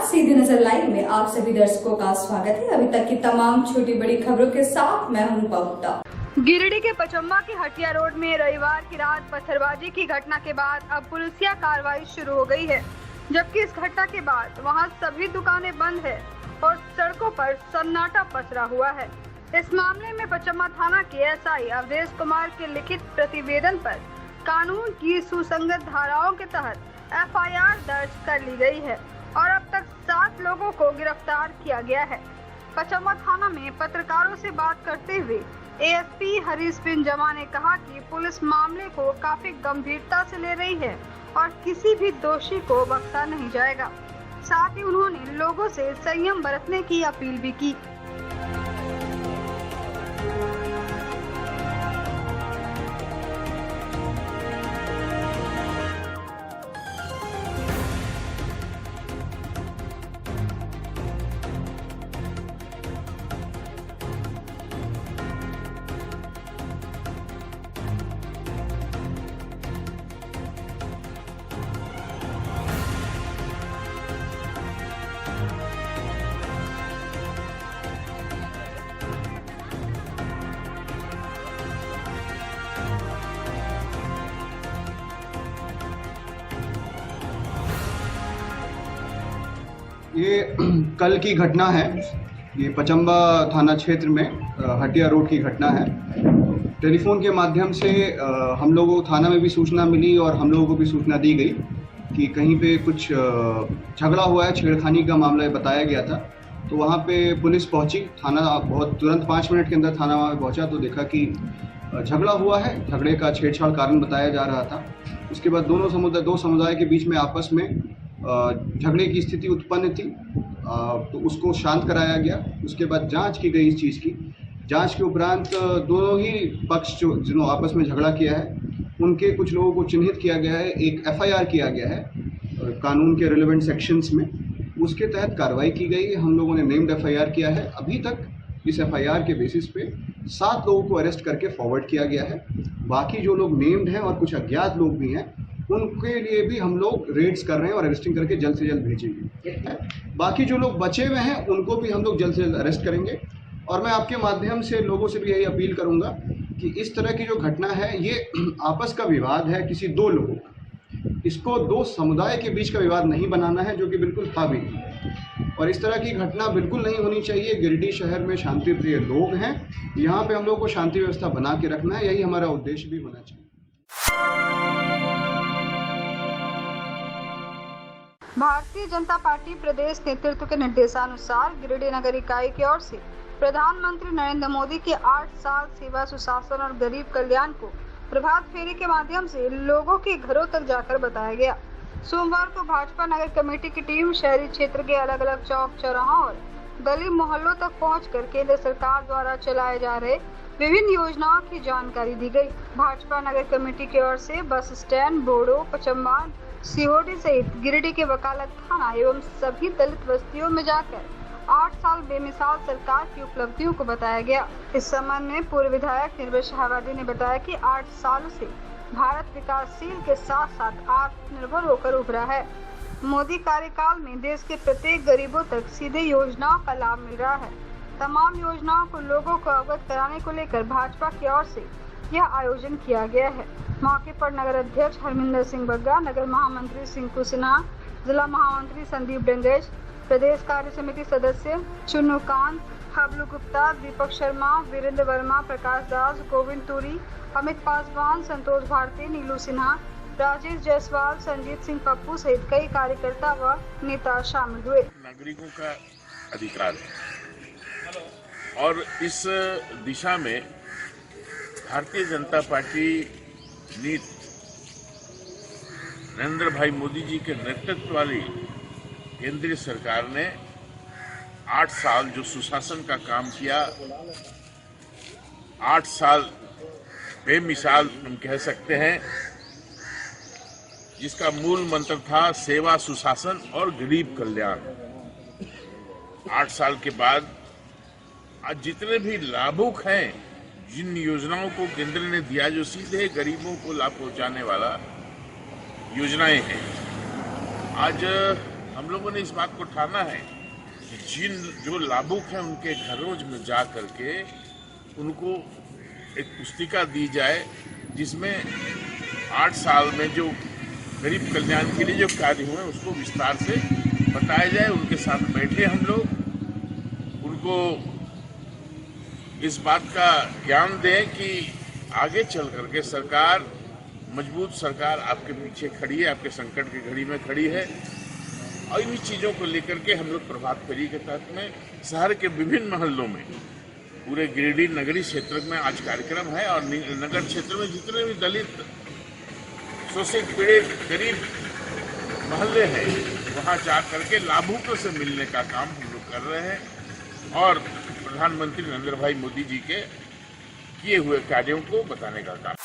सीधी नजर लाइव में आप सभी दर्शकों का स्वागत है। अभी तक की तमाम छोटी बड़ी खबरों के साथ मैं हूं पहुंचा। गिरिडीह के पचम्बा के हटिया रोड में रविवार की रात पत्थरबाजी की घटना के बाद अब पुलिसिया कार्रवाई शुरू हो गई है, जबकि इस घटना के बाद वहां सभी दुकानें बंद है और सड़कों पर सन्नाटा पसरा हुआ है। इस मामले में पचम्बा थाना के एसआई अवधेश कुमार के लिखित प्रतिवेदन पर कानून की सुसंगत धाराओं के तहत एफआईआर दर्ज कर ली गई है और अब तक 7 लोगों को गिरफ्तार किया गया है। पचम्बा थाना में पत्रकारों से बात करते हुए एएसपी हरीश बिन जमा ने कहा कि पुलिस मामले को काफी गंभीरता से ले रही है और किसी भी दोषी को बख्शा नहीं जाएगा। साथ ही उन्होंने लोगों से संयम बरतने की अपील भी की। ये कल की घटना है। ये पचम्बा थाना क्षेत्र में हटिया रोड की घटना है। टेलीफोन के माध्यम से हम लोगों को थाना में भी सूचना मिली और हम लोगों को भी सूचना दी गई कि कहीं पे कुछ झगड़ा हुआ है, छेड़खानी का मामला बताया गया था। तो वहाँ पे पुलिस पहुँची, थाना बहुत तुरंत 5 मिनट के अंदर थाना वहाँ पे पहुँचा तो देखा कि झगड़ा हुआ है। झगड़े का छेड़छाड़ कारण बताया जा रहा था। उसके बाद दो समुदाय के बीच में आपस में झगड़े की स्थिति उत्पन्न थी, तो उसको शांत कराया गया। उसके बाद जांच की गई इस चीज़ की। जांच के उपरांत दोनों ही पक्ष जिन्होंने आपस में झगड़ा किया है उनके कुछ लोगों को चिन्हित किया गया है। एक एफआईआर किया गया है कानून के रिलेवेंट सेक्शंस में, उसके तहत कार्रवाई की गई। हम लोगों ने नेम्ड एफआईआर किया है। अभी तक इस एफआईआर के बेसिस पे 7 लोगों को अरेस्ट करके फॉरवर्ड किया गया है। बाकी जो लोग नेम्ड हैं और कुछ अज्ञात लोग भी हैं उनके लिए भी हम लोग रेड्स कर रहे हैं और अरेस्टिंग करके जल्द से जल्द भेजेंगे। बाकी जो लोग बचे हुए हैं उनको भी हम लोग जल्द से जल्द अरेस्ट करेंगे। और मैं आपके माध्यम से लोगों से भी यही अपील करूंगा कि इस तरह की जो घटना है ये आपस का विवाद है किसी 2 लोगों का, इसको 2 समुदाय के बीच का विवाद नहीं बनाना है, जो कि बिल्कुल था भी नहीं। और इस तरह की घटना बिल्कुल नहीं होनी चाहिए। गिरिडीह शहर में शांति प्रिय लोग हैं, यहाँ पे हम लोग को शांति व्यवस्था बना के रखना है, यही हमारा उद्देश्य भी होना चाहिए। भारतीय जनता पार्टी प्रदेश नेतृत्व के निर्देशानुसार गिरिडीह नगर इकाई की ओर से प्रधानमंत्री नरेंद्र मोदी के 8 साल सेवा, सुशासन और गरीब कल्याण को प्रभात फेरी के माध्यम से लोगों के घरों तक जाकर बताया गया। सोमवार को भाजपा नगर कमेटी की टीम शहरी क्षेत्र के अलग अलग चौक चौराहों और गली मोहल्लों तक पहुंचकर केंद्र सरकार द्वारा चलाए जा रहे विभिन्न योजनाओं की जानकारी दी गई। भाजपा नगर कमेटी की ओर से बस स्टैंड, बोड़ो, पचम्बा, सीहोडी सहित गिरिडीह के वकालत थाना एवं सभी दलित बस्तियों में जाकर 8 साल बेमिसाल सरकार की उपलब्धियों को बताया गया। इस संबंध में पूर्व विधायक निर्भय शाहवादी ने बताया कि 8 सालों से भारत विकासशील के साथ साथ आत्मनिर्भर होकर उभरा है। मोदी कार्यकाल में देश के प्रत्येक गरीबों तक सीधे योजनाओं का लाभ मिल रहा है। तमाम योजनाओं को लोगों को अवगत कराने को लेकर भाजपा की ओर से यह आयोजन किया गया है। मौके पर नगर अध्यक्ष हरमिंदर सिंह बग्गा, नगर महामंत्री सिंकू सिन्हा, जिला महामंत्री संदीप डंगेज, प्रदेश कार्य समिति सदस्य चुन्नूकांत, हबलू गुप्ता, दीपक शर्मा, वीरेंद्र वर्मा, प्रकाश दास, गोविंद तुरी, अमित पासवान, संतोष भारती, नीलू सिन्हा, राजेश जायसवाल, संजीत सिंह पप्पू सहित कई कार्यकर्ता व नेता शामिल हुए। नागरिकों का अधिकार है और इस दिशा में भारतीय जनता पार्टी नरेंद्र भाई मोदी जी के नेतृत्व वाली केंद्रीय सरकार ने 8 साल जो सुशासन का काम किया, 8 साल बेमिसाल हम कह सकते हैं, जिसका मूल मंत्र था सेवा, सुशासन और गरीब कल्याण। 8 साल के बाद आज जितने भी लाभुक हैं, जिन योजनाओं को केंद्र ने दिया जो सीधे गरीबों को लाभ पहुंचाने वाला योजनाएं हैं, आज हम लोगों ने इस बात को ठाना है कि जो लाभुक हैं उनके घरों में जा करके उनको एक पुस्तिका दी जाए जिसमें 8 साल में जो गरीब कल्याण के लिए जो कार्य हुए उसको विस्तार से बताया जाए। उनके साथ बैठे हम लोग उनको इस बात का ज्ञान दें कि आगे चल करके सरकार, मजबूत सरकार आपके पीछे खड़ी है, आपके संकट की घड़ी में खड़ी है। और इन चीज़ों को लेकर के हम लोग प्रभात फेरी के तहत में शहर के विभिन्न मोहल्लों में, पूरे गिरिडीह नगरी क्षेत्र में आज कार्यक्रम है और नगर क्षेत्र में जितने भी दलित, शोषित, पीड़ित, गरीब मोहल्ले हैं वहाँ जा करके लाभुकों से मिलने का काम हम लोग कर रहे हैं और प्रधानमंत्री नरेंद्र भाई मोदी जी के किए हुए कार्यों को बताने का काम।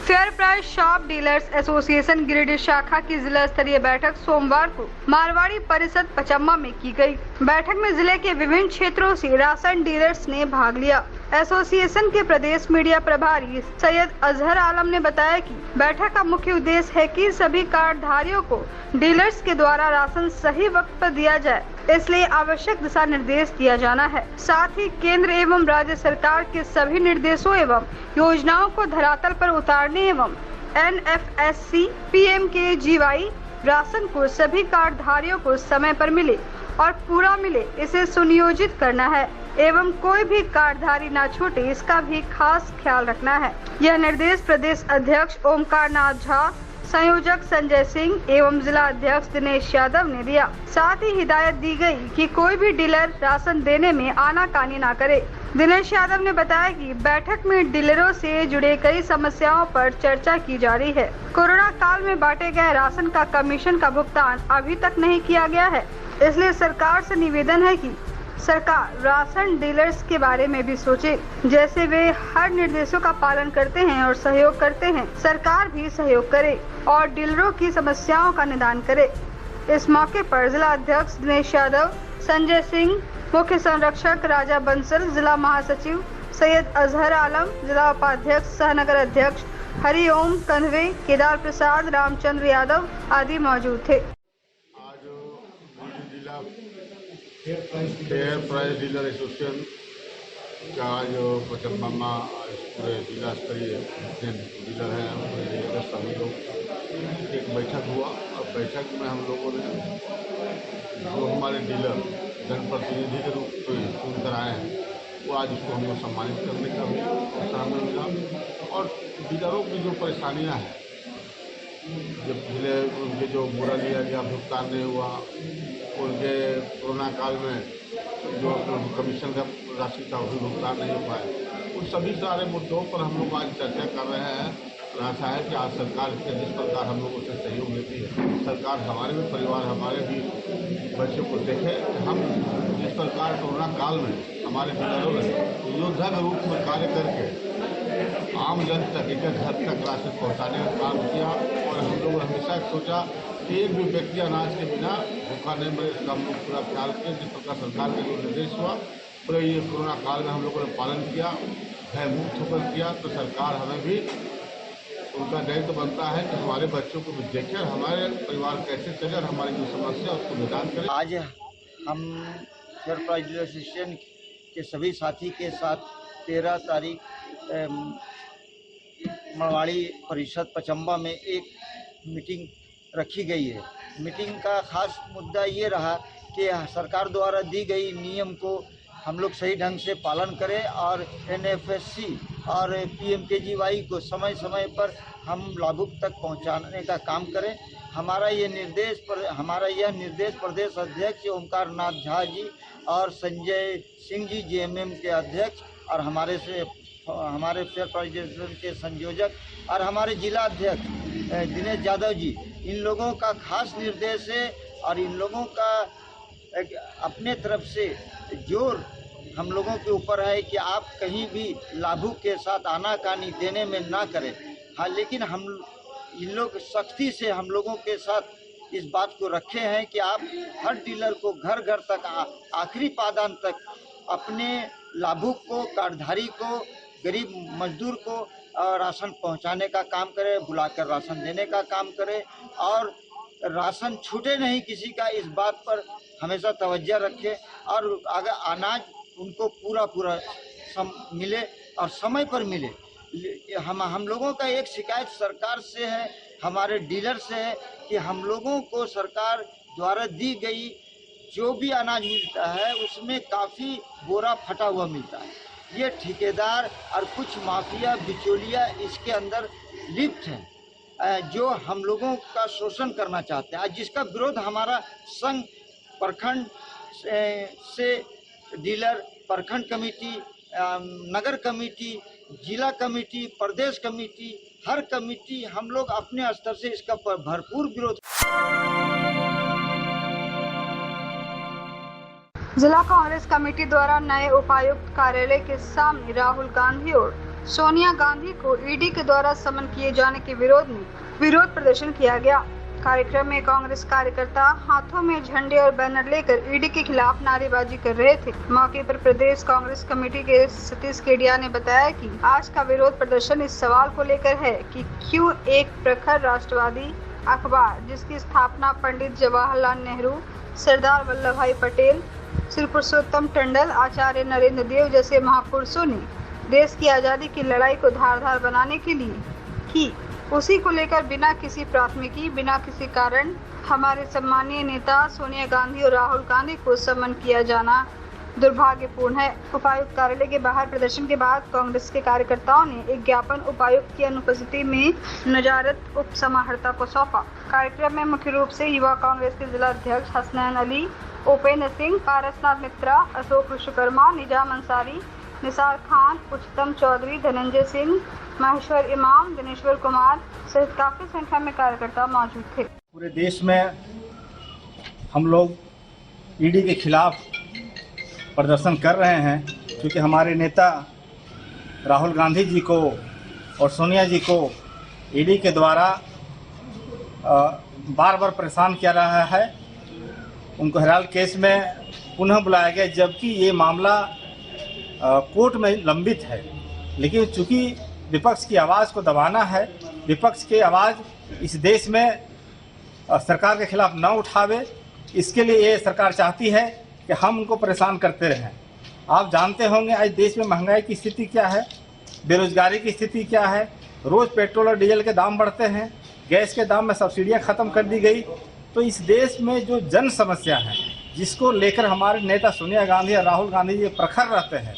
Fair price shop dealers association Giridih शाखा की जिला स्तरीय बैठक सोमवार को मारवाड़ी परिषद पचम्मा में की गई। बैठक में जिले के विभिन्न क्षेत्रों से राशन डीलर्स ने भाग लिया। एसोसिएशन के प्रदेश मीडिया प्रभारी सैयद अजहर आलम ने बताया कि बैठक का मुख्य उद्देश्य है कि सभी कार्डधारियों को डीलर्स के द्वारा राशन सही वक्त पर दिया जाए, इसलिए आवश्यक दिशा निर्देश दिया जाना है। साथ ही केंद्र एवं राज्य सरकार के सभी निर्देशों एवं योजनाओं को धरातल पर उतारने एवं NFSC PMKGY राशन को सभी कार्डधारियों को समय पर मिले और पूरा मिले, इसे सुनियोजित करना है एवं कोई भी कार्डधारी न छूटे, इसका भी खास ख्याल रखना है। यह निर्देश प्रदेश अध्यक्ष ओमकार नाथ झा, संयोजक संजय सिंह एवं जिला अध्यक्ष दिनेश यादव ने दिया। साथ ही हिदायत दी गई कि कोई भी डीलर राशन देने में आनाकानी न करे। दिनेश यादव ने बताया कि बैठक में डीलरों से जुड़े कई समस्याओं पर चर्चा की जा रही है। कोरोना काल में बांटे गए राशन का कमीशन का भुगतान अभी तक नहीं किया गया है, इसलिए सरकार से निवेदन है कि सरकार राशन डीलर्स के बारे में भी सोचे। जैसे वे हर निर्देशों का पालन करते हैं और सहयोग करते हैं, सरकार भी सहयोग करे और डीलरों की समस्याओं का निदान करे। इस मौके पर जिला अध्यक्ष दिनेश यादव, संजय सिंह, मुख्य संरक्षक राजा बंसल, जिला महासचिव सैयद अजहर आलम, जिला उपाध्यक्ष सह नगर अध्यक्ष हरिओम कंधवे, केदार प्रसाद, रामचंद्र यादव आदि मौजूद थे। फेयर प्राइस डीलर एसोसिएशन का जो पचम्मा पूरे जिला स्तरीय डीलर हैं सभी लोग एक बैठक हुआ और बैठक में हम लोगों ने जो हमारे डीलर जनप्रतिनिधि के रूप में चुन कर आए हैं वो आज उसको हमको सम्मानित करने का भी अवसर मिला। और डीलरों की जो परेशानियाँ हैं, जब जिले उनके जो बुरा लिया गया, भुगतान नहीं हुआ, उनके कोरोना काल में जो कमीशन का राशि का भी भुगतान नहीं हो पाया, उन सभी सारे मुद्दों पर हम लोग आज चर्चा कर रहे हैं। आशा है कि आज सरकार के जिस प्रकार हम लोगों से सहयोग लेती है, सरकार हमारे भी परिवार, हमारे भी बच्चों को देखे। हम जिस प्रकार कोरोना काल में हमारे डीलरों ने योद्धा के रूप में कार्य करके आम जन तक एक घर तक राशन पहुँचाने का काम किया और हम लोग हमेशा सोचा कि एक भी व्यक्ति अनाज के बिना भूखा नहीं मरे, इसका हम लोग पूरा ख्याल किया। जिस प्रकार सरकार का जो निर्देश हुआ पूरे ये कोरोना काल में हम लोगों ने पालन किया, भय मुक्त होकर किया, तो सरकार हमें भी उनका दायित्व बनता है कि हमारे बच्चों को भी देखें, हमारे परिवार कैसे चले और हमारी जो समस्या उसको निदान करें। आज हम फेयर प्राइस डीलर एसोसिएशन के सभी साथी के साथ 13 तारीख मारवाड़ी परिषद पचम्मा में एक मीटिंग रखी गई है। मीटिंग का खास मुद्दा ये रहा कि सरकार द्वारा दी गई नियम को हम लोग सही ढंग से पालन करें और NFSC और PMKGY को समय समय पर हम लाभुक तक पहुंचाने का काम करें। हमारा यह निर्देश प्रदेश अध्यक्ष ओमकार नाथ झा जी और संजय सिंह जी JMM के अध्यक्ष और हमारे फेयर प्राइस एसोसिएशन के संयोजक और हमारे जिला अध्यक्ष दिनेश यादव जी, इन लोगों का खास निर्देश है और इन लोगों का अपने तरफ से जोर हम लोगों के ऊपर है कि आप कहीं भी लाभुक के साथ आनाकानी देने में ना करें। हाँ, लेकिन हम इन लोग सख्ती से हम लोगों के साथ इस बात को रखे हैं कि आप हर डीलर को घर घर तक आखिरी पादान तक अपने लाभुक को, कार्डधारी को, गरीब मजदूर को राशन पहुंचाने का काम करे, बुलाकर राशन देने का काम करे और राशन छूटे नहीं किसी का, इस बात पर हमेशा तवज्जो रखे और अगर अनाज उनको पूरा मिले और समय पर मिले। हम लोगों का एक शिकायत सरकार से है, हमारे डीलर से है कि हम लोगों को सरकार द्वारा दी गई जो भी अनाज मिलता है उसमें काफ़ी बोरा फटा हुआ मिलता है। ये ठेकेदार और कुछ माफिया बिचौलिया इसके अंदर लिप्त हैं जो हम लोगों का शोषण करना चाहते हैं, जिसका विरोध हमारा संघ प्रखंड से डीलर, प्रखंड कमेटी, नगर कमेटी, जिला कमेटी, प्रदेश कमेटी, हर कमेटी हम लोग अपने स्तर से इसका भरपूर विरोध। जिला कांग्रेस कमेटी द्वारा नए उपायुक्त कार्यालय के सामने राहुल गांधी और सोनिया गांधी को ईडी के द्वारा समन किए जाने के विरोध में विरोध प्रदर्शन किया गया। कार्यक्रम में कांग्रेस कार्यकर्ता हाथों में झंडे और बैनर लेकर ईडी के खिलाफ नारेबाजी कर रहे थे। मौके पर प्रदेश कांग्रेस कमेटी के सतीश केडिया ने बताया कि आज का विरोध प्रदर्शन इस सवाल को लेकर है कि क्यों एक प्रखर राष्ट्रवादी अखबार जिसकी स्थापना पंडित जवाहरलाल नेहरू, सरदार वल्लभ भाई पटेल, श्री पुरुषोत्तम टंडन, आचार्य नरेंद्र देव जैसे महापुरुषों ने देश की आज़ादी की लड़ाई को धारदार बनाने के लिए की, उसी को लेकर बिना किसी प्राथमिकी, बिना किसी कारण हमारे सम्मानीय नेता सोनिया गांधी और राहुल गांधी को समन किया जाना दुर्भाग्यपूर्ण है। उपायुक्त कार्यालय के बाहर प्रदर्शन के बाद कांग्रेस के कार्यकर्ताओं ने एक ज्ञापन उपायुक्त की अनुपस्थिति में नजारत उप समाहर्ता को सौंपा। कार्यक्रम में मुख्य रूप से युवा कांग्रेस के जिला अध्यक्ष हसनैन अली, उपेंद्र सिंह, पारसनाथ मित्रा, अशोक विश्वकर्मा, निजाम अंसारी, निसार खान, उच्चतम चौधरी, धनंजय सिंह, महेश्वर इमाम, दिनेश्वर कुमार सहित काफी संख्या में कार्यकर्ता मौजूद थे। पूरे देश में हम लोग ईडी के खिलाफ प्रदर्शन कर रहे हैं क्योंकि हमारे नेता राहुल गांधी जी को और सोनिया जी को ईडी के द्वारा बार बार परेशान किया रहा है। उनको हराल केस में पुनः बुलाया गया जबकि ये मामला कोर्ट में लंबित है, लेकिन चूंकि विपक्ष की आवाज़ को दबाना है, विपक्ष की आवाज़ इस देश में सरकार के खिलाफ न उठावे, इसके लिए ये सरकार चाहती है कि हम उनको परेशान करते रहें। आप जानते होंगे आज देश में महंगाई की स्थिति क्या है, बेरोजगारी की स्थिति क्या है, रोज़ पेट्रोल और डीजल के दाम बढ़ते हैं, गैस के दाम में सब्सिडियां ख़त्म कर दी गई। तो इस देश में जो जन समस्या है जिसको लेकर हमारे नेता सोनिया गांधी और राहुल गांधी जी प्रखर रहते हैं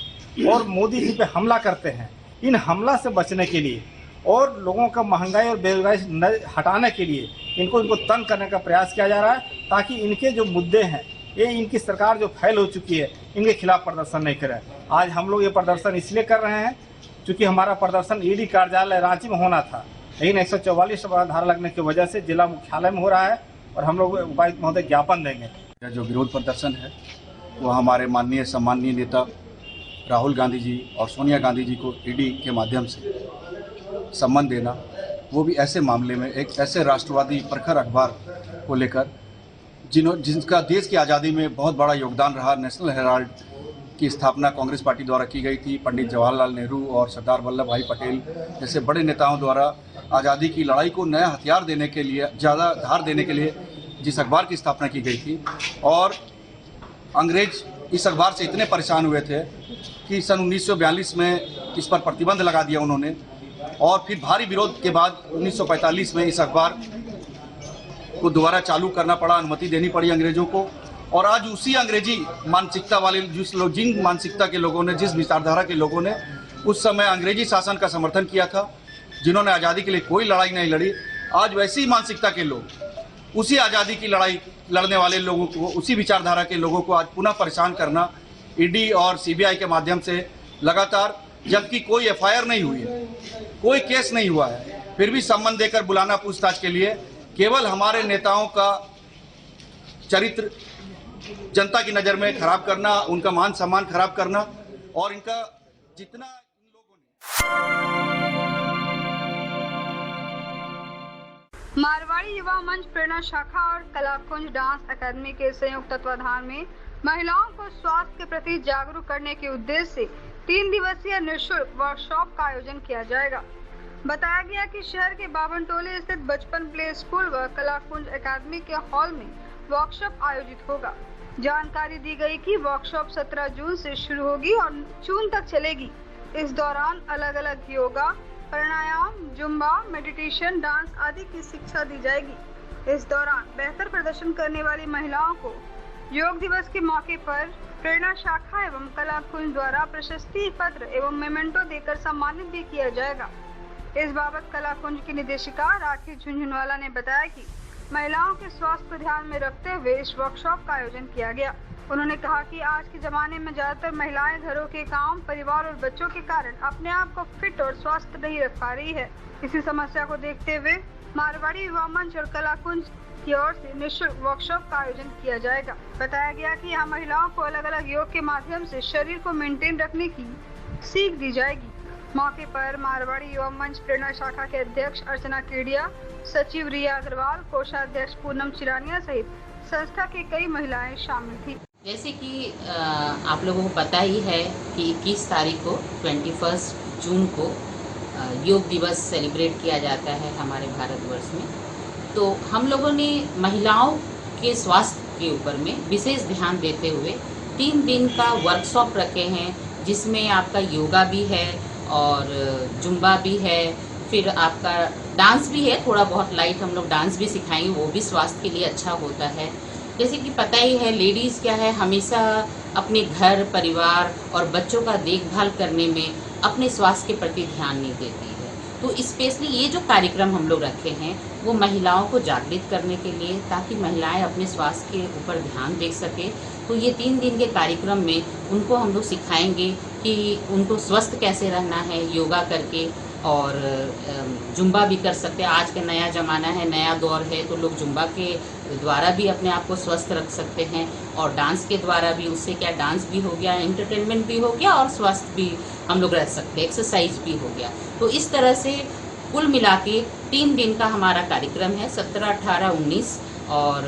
और मोदी जी पे हमला करते हैं, इन हमला से बचने के लिए और लोगों का महंगाई और बेरोजगारी हटाने के लिए इनको तंग करने का प्रयास किया जा रहा है ताकि इनके जो मुद्दे हैं, ये इनकी सरकार जो फैल हो चुकी है, इनके खिलाफ प्रदर्शन नहीं करें। आज हम लोग ये प्रदर्शन इसलिए कर रहे हैं क्योंकि हमारा प्रदर्शन ईडी कार्यालय रांची में होना था, लेकिन 144 धारा लगने की वजह से जिला मुख्यालय में हो रहा है और हम लोग उपायुक्त महोदय ज्ञापन देंगे। जो विरोध प्रदर्शन है वो हमारे माननीय सम्माननीय नेता राहुल गांधी जी और सोनिया गांधी जी को ईडी के माध्यम से सम्मान देना, वो भी ऐसे मामले में एक ऐसे राष्ट्रवादी प्रखर अखबार को लेकर जिनका देश की आज़ादी में बहुत बड़ा योगदान रहा। नेशनल हेराल्ड की स्थापना कांग्रेस पार्टी द्वारा की गई थी। पंडित जवाहरलाल नेहरू और सरदार वल्लभ भाई पटेल जैसे बड़े नेताओं द्वारा आज़ादी की लड़ाई को नया हथियार देने के लिए, ज़्यादा धार देने के लिए जिस अखबार की स्थापना की गई थी, और अंग्रेज इस अखबार से इतने परेशान हुए थे कि सन 1942 में इस पर प्रतिबंध लगा दिया उन्होंने, और फिर भारी विरोध के बाद 1945 में इस अखबार को दोबारा चालू करना पड़ा, अनुमति देनी पड़ी अंग्रेजों को। और आज उसी अंग्रेजी मानसिकता वाले जिन मानसिकता के लोगों ने, जिस विचारधारा के लोगों ने उस समय अंग्रेजी शासन का समर्थन किया था, जिन्होंने आज़ादी के लिए कोई लड़ाई नहीं लड़ी, आज वैसी मानसिकता के लोग, उसी आज़ादी की लड़ाई लड़ने वाले लोगों को, उसी विचारधारा के लोगों को आज पुनः परेशान करना ईडी और सीबीआई के माध्यम से लगातार, जबकि कोई एफआईआर नहीं हुई है, कोई केस नहीं हुआ है, फिर भी सम्मान देकर बुलाना पूछताछ के लिए, केवल हमारे नेताओं का चरित्र जनता की नज़र में खराब करना, उनका मान सम्मान खराब करना, और इनका जितना इन लोगों ने। मारवाड़ी युवा मंच प्रेरणा शाखा और कलाकुंज डांस अकादमी के संयुक्त तत्वाधान में महिलाओं को स्वास्थ्य के प्रति जागरूक करने के उद्देश्य से 3 दिवसीय निःशुल्क वर्कशॉप का आयोजन किया जाएगा। बताया गया कि शहर के बावनटोली स्थित बचपन प्ले स्कूल व कलाकुंज एकेडमी के हॉल में वर्कशॉप आयोजित होगा। जानकारी दी गई कि वर्कशॉप 17 जून से शुरू होगी और जून तक चलेगी। इस दौरान अलग अलग योगा, प्राणायाम, जुम्बा, मेडिटेशन, डांस आदि की शिक्षा दी जाएगी। इस दौरान बेहतर प्रदर्शन करने वाली महिलाओं को योग दिवस के मौके पर प्रेरणा शाखा एवं कलाकुंज द्वारा प्रशस्ति पत्र एवं मेमेंटो देकर सम्मानित भी किया जाएगा। इस बाबत कलाकुंज की निदेशिका राखी झुंझुनवाला ने बताया कि महिलाओं के स्वास्थ्य को ध्यान में रखते हुए इस वर्कशॉप का आयोजन किया गया। उन्होंने कहा कि आज के जमाने में ज्यादातर महिलाएं घरों के काम, परिवार और बच्चों के कारण अपने आप को फिट और स्वस्थ नहीं रख पा रही है। इसी समस्या को देखते हुए मारवाड़ी युवा मंच और कलाकुंज की ओर से निःशुल्क वर्कशॉप का आयोजन किया जाएगा। बताया गया कि यहाँ महिलाओं को अलग अलग योग के माध्यम से शरीर को मेंटेन रखने की सीख दी जाएगी। मौके पर मारवाड़ी युवा मंच प्रेरणा शाखा के अध्यक्ष अर्चना केडिया, सचिव रिया अग्रवाल, कोषाध्यक्ष पूनम चिरानिया सहित संस्था की कई महिलाएं शामिल थी। जैसे कि आप लोगों को पता ही है कि 21 तारीख को 21 जून को योग दिवस सेलिब्रेट किया जाता है हमारे भारतवर्ष में। तो हम लोगों ने महिलाओं के स्वास्थ्य के ऊपर में विशेष ध्यान देते हुए 3 दिन का वर्कशॉप रखे हैं, जिसमें आपका योगा भी है और जुम्बा भी है, फिर आपका डांस भी है, थोड़ा बहुत लाइट हम लोग डांस भी सिखाएंगे, वो भी स्वास्थ्य के लिए अच्छा होता है। जैसे कि पता ही है लेडीज़ क्या है, हमेशा अपने घर, परिवार और बच्चों का देखभाल करने में अपने स्वास्थ्य के प्रति ध्यान नहीं देती है। तो स्पेशली ये जो कार्यक्रम हम लोग रखे हैं वो महिलाओं को जागृत करने के लिए, ताकि महिलाएं अपने स्वास्थ्य के ऊपर ध्यान दे सके। तो ये 3 दिन के कार्यक्रम में उनको हम लोग सिखाएंगे कि उनको स्वस्थ कैसे रहना है योगा करके, और जुम्बा भी कर सकते हैं। आज का नया ज़माना है, नया दौर है, तो लोग जुम्बा के द्वारा भी अपने आप को स्वस्थ रख सकते हैं, और डांस के द्वारा भी। उससे क्या, डांस भी हो गया, एंटरटेनमेंट भी हो गया और स्वस्थ भी हम लोग रह सकते हैं, एक्सरसाइज भी हो गया। तो इस तरह से कुल मिला के 3 दिन का हमारा कार्यक्रम है, 17, 18, 19, और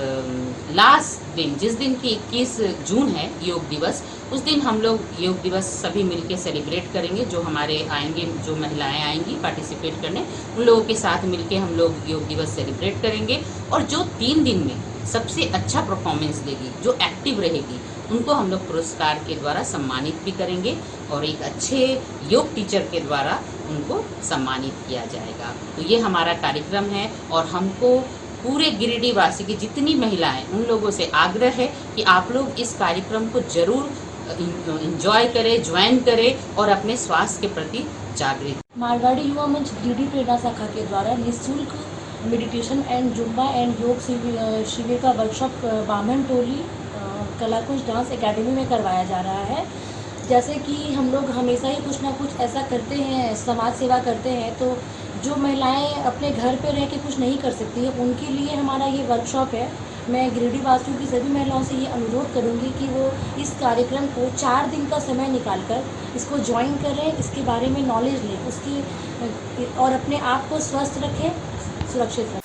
लास्ट दिन जिस दिन की 21 जून है योग दिवस, उस दिन हम लोग योग दिवस सभी मिलके सेलिब्रेट करेंगे। जो हमारे आएंगे, जो महिलाएं आएंगी पार्टिसिपेट करने, उन लोगों के साथ मिलके हम लोग योग दिवस सेलिब्रेट करेंगे। और जो 3 दिन में सबसे अच्छा परफॉर्मेंस देगी, जो एक्टिव रहेगी, उनको हम लोग पुरस्कार के द्वारा सम्मानित भी करेंगे, और एक अच्छे योग टीचर के द्वारा उनको सम्मानित किया जाएगा। तो ये हमारा कार्यक्रम है, और हमको पूरे गिरिडीह वासी की जितनी महिलाएं, उन लोगों से आग्रह है कि आप लोग इस कार्यक्रम को जरूर एंजॉय करें, ज्वाइन करें और अपने स्वास्थ्य के प्रति जागृत। मारवाड़ी युवा मंच गिरिडीह प्रेरणा शाखा के द्वारा निःशुल्क मेडिटेशन एंड जुम्बा एंड योग शिविर का वर्कशॉप बामनटोली कलाकुंज डांस एकेडमी में करवाया जा रहा है। जैसे कि हम लोग हमेशा ही कुछ ना कुछ ऐसा करते हैं, समाज सेवा करते हैं, तो जो महिलाएं अपने घर पे रह के कुछ नहीं कर सकती है, उनके लिए हमारा ये वर्कशॉप है। मैं गिरिडीह वासियों की सभी महिलाओं से ये अनुरोध करूंगी कि वो इस कार्यक्रम को 4 दिन का समय निकालकर इसको ज्वाइन करें, इसके बारे में नॉलेज लें, उसकी और अपने आप को स्वस्थ रखें, सुरक्षित रखें।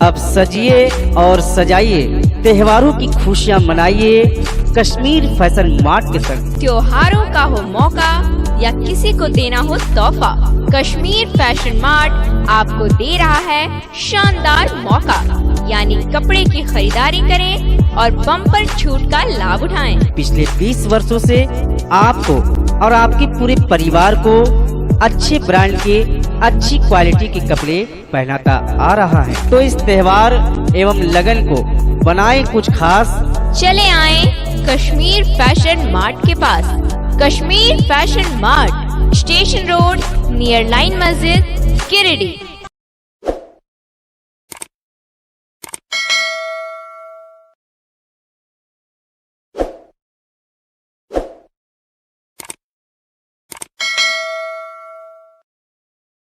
अब सजिए और सजाइए, त्योहारों की खुशियाँ मनाइए कश्मीर फैशन मार्ट के संग। त्योहारों का हो मौका या किसी को देना हो तोहफा, कश्मीर फैशन मार्ट आपको दे रहा है शानदार मौका। यानी कपड़े की खरीदारी करें और बम्पर छूट का लाभ उठाएं। पिछले 20 वर्षों से आपको और आपके पूरे परिवार को अच्छे ब्रांड के अच्छी क्वालिटी के कपड़े पहनाता आ रहा है। तो इस त्योहार एवं लगन को बनाएं कुछ खास। चले आए कश्मीर फैशन मार्ट के पास। Kashmir fashion mart, station road, near line मस्जिद, गिरिडीह।